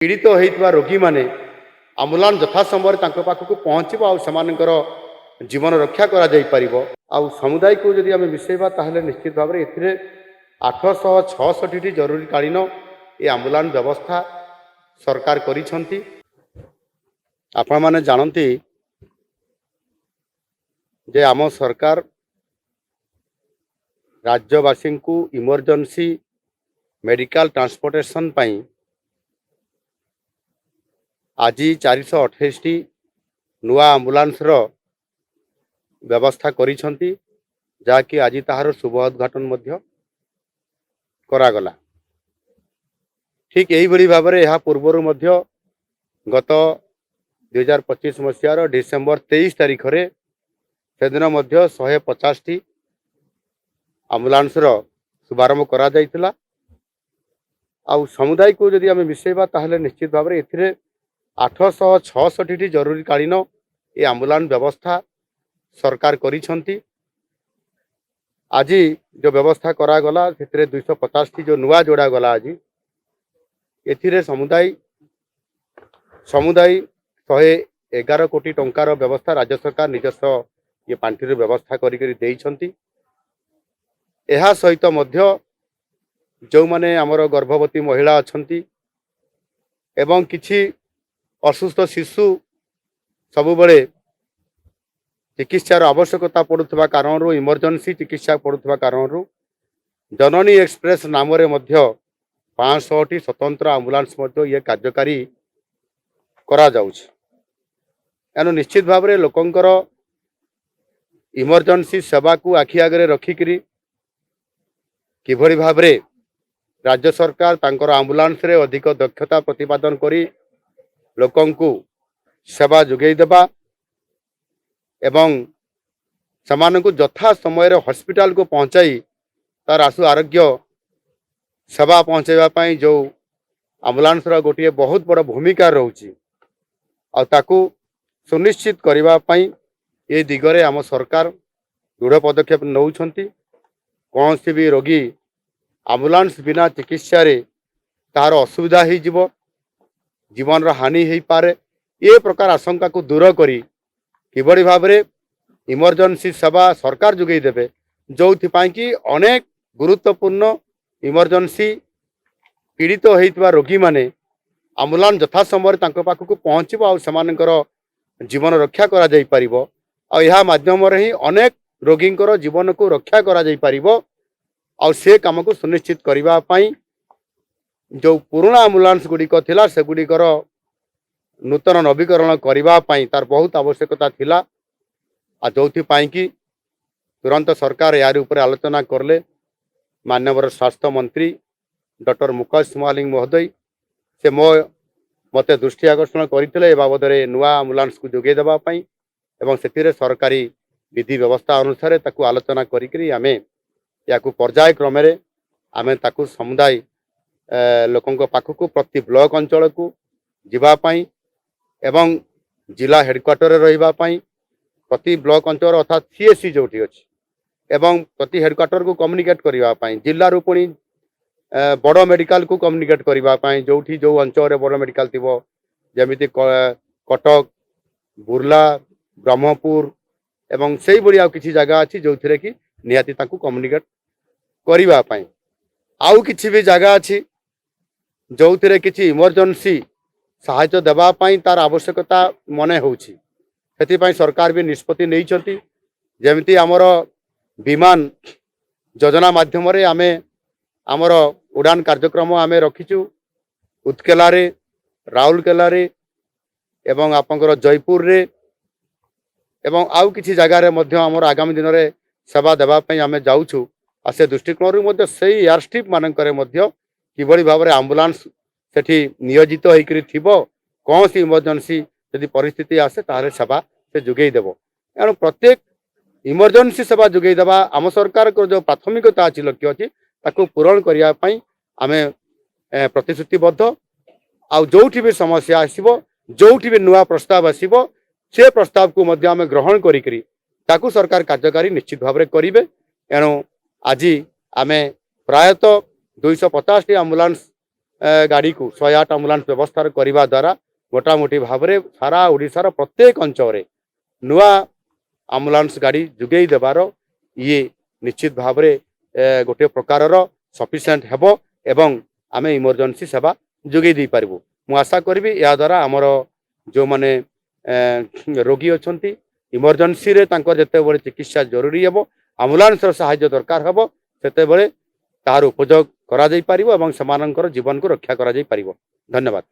पीड़ित होता रोगी मैंने आम्बुलांस यथा समय पाखक पहुँचब आर जीवन रक्षा समुदाय को जदि आम मिसेबा ताहले निश्चित भाव में ए 866 जरूरीकालीन ये आम्बुलांस व्यवस्था सरकार करिसेंती। आपण माने जानती जे आम सरकार राज्यवासी को इमरजेंसी मेडिकल ट्रांसपोर्टेशन पाई आज 428 नुआ आम्बुलांस व्यवस्था करिसेंती, जाकि आज ताहार शुभ उद्घाटन करागला। ठीक यही भली भाव में यह पूर्वर गत 2025 मसीहार डिसेम्बर 23 तारीख रे से दिन 150 आम्बुलांस शुभारंभ करा जायतिला। आउ समुदाय को जदि आम मिसेबा ताहले निश्चित भाव में ए 866 जरूरीकालीन ये आम्बुलांस व्यवस्था सरकार करिसेंती। आज जो व्यवस्था करागला से 250 जो नुआ जोड़ा गला आज ए समुदाय 111 कोटी टंकार व्यवस्था राज्य सरकार निजस्व ये पांठि व्यवस्था करी एहा सहित जो माने आमर गर्भवती महिला अच्छी एवं किछि असुस्थ शिशु सबुबले चिकित्सार आवश्यकता पड़ुवा कारण इमरजेंसी चिकित्सा पड़ुवा कारण जननी एक्सप्रेस नाम 500 स्वतंत्र आम्बुलांस ये कार्यकारी करा जाउछ। एनु निश्चित भाव में लोकंकर इमरजेंसी सेवा को आखि आगे रखिकी किभली भाव में राज्य सरकार तांकर आम्बुलांस रे अधिक दक्षता प्रतिपादन करी लोकंकु सेवा जोगई देबा एवं समानकु यथा समय हॉस्पिटल को पहुंचाई तार आशु आरोग्य सेवा पहुंचाइबा जो आम्बुलांस गोटे बहुत बड़ भूमिका रोची ताकू सुनिश्चित करने ये दिगरे आम सरकार दृढ़ पदक्षेप नौछंती। कौन सी भी रोगी आम्बुलांस बिना चिकित्सा रे तार असुविधा हो जीवन हानि हो पारे ये प्रकार आशंका को दूर करी किभली भाव में इमरजेंसी सेवा सरकार जोगई देबे जो कि अनेक गुरुत्वपूर्ण इमरजेंसी पीड़ित होता रोगी माने आम्बुलांस यथा समय पाखक पहुँचब आर जीवन रक्षा करा जाई परिबो आ यह माध्यम ही अनेक रोगी जीवन को रक्षा करा जाई परिबो और से काम को सुनिश्चित करने जो पुराना आम्बुलांस गुड़िक थिला से गुड़िकर नूतन नवीकरण करने तार बहुत आवश्यकता थिला आ जो कि तुरंत सरकार यार ऊपर आलोचना करले माननीय स्वास्थ्य मंत्री डॉक्टर मुकेश महालिंग महोदय से मते दृष्टि आकर्षण करते बाबद नुआ आम्बुलांस को जोगे देवाई एवं से सरकारी विधि व्यवस्था अनुसार ताकू आलोचना करी आमे या पर्याय क्रम आमे ताकू समुदाय लोकों पाखक प्रति ब्लॉक अंचल को जीवाई एवं जिला हेडक्वार्टर रही प्रति ब्लॉक अंचल अर्थात सीएससी जो अच्छी एवं प्रति हेडक्वार्टर को कम्युनिकेट करने जिलू पुणी बड़ मेडिकल को कम्युनिकेट करने जो जो अंचल बड़ मेडिकल थी जमी कटक बुर्ला ब्रह्मपुर एवं से भाई आउ किसी जगह अच्छी जो थे कि निहाती ताकू कम्युनिकेट करने आउ किसी भी जगह अच्छी जो थे कि इमरजेंसी साहाय्य देवाई तार आवश्यकता मन होची सरकार भी निष्पत्ति नहीं जमी आमर विमान योजना माध्यम आमे आमर उड़ान कार्यक्रम आम रखीचु उत्केला राउरकेला एवं आपंकर जयपुर रे एवं आउ किसी जगार आमर आगामी दिन में सेवा देवाई आम जाऊँ आ से दृष्टिकोण से एयर स्ट्रिप मानक किभली भाव में आम्बुलांस सेठी नियोजित हो कौन सी इमरजेंसी यदि परिस्थिति आसे ताहले सेवा से जोगई देव। एणु प्रत्येक इमरजेंसी सेवा जोगई देवा आम सरकार को जो प्राथमिकता अच्छी लक्ष्य अच्छी ताकू पूरण करने आम प्रतिश्रुतिबद्ध आउ जोठी भी समस्या आसो जोठी भी नुआ प्रस्ताव आसो से प्रस्ताव को आम ग्रहण करी ताकू सरकार कार्यकारी निश्चित भाव में करेंगे। एणु आज आम प्रायतः 250 आम्बुलांस गाड़ी को 108 आम्बुलांस व्यवस्था करने द्वारा मोटामोटी भाव में सारा ओडिशार प्रत्येक अंचल नुआ आम्बुलांस गाड़ी जुगेई देवार ये निश्चित भाव में गोटे प्रकार सफिशिएंट हेबो एवं आमे इमरजेंसी सेवा जोगई दे पारिबु। मु आशा करबी या द्वारा हमर जो माने रोगी अछंती इमरजेंसी रे तांकर जते बड़े चिकित्सा जरूरी हेबो आम्बुलांस रो सहायता दरकार हेबो सेते बड़े तार उपयोग करा जाई पारिबो एवं समानंकर जीवन को रक्षा करा जाई पारिबो। धन्यवाद।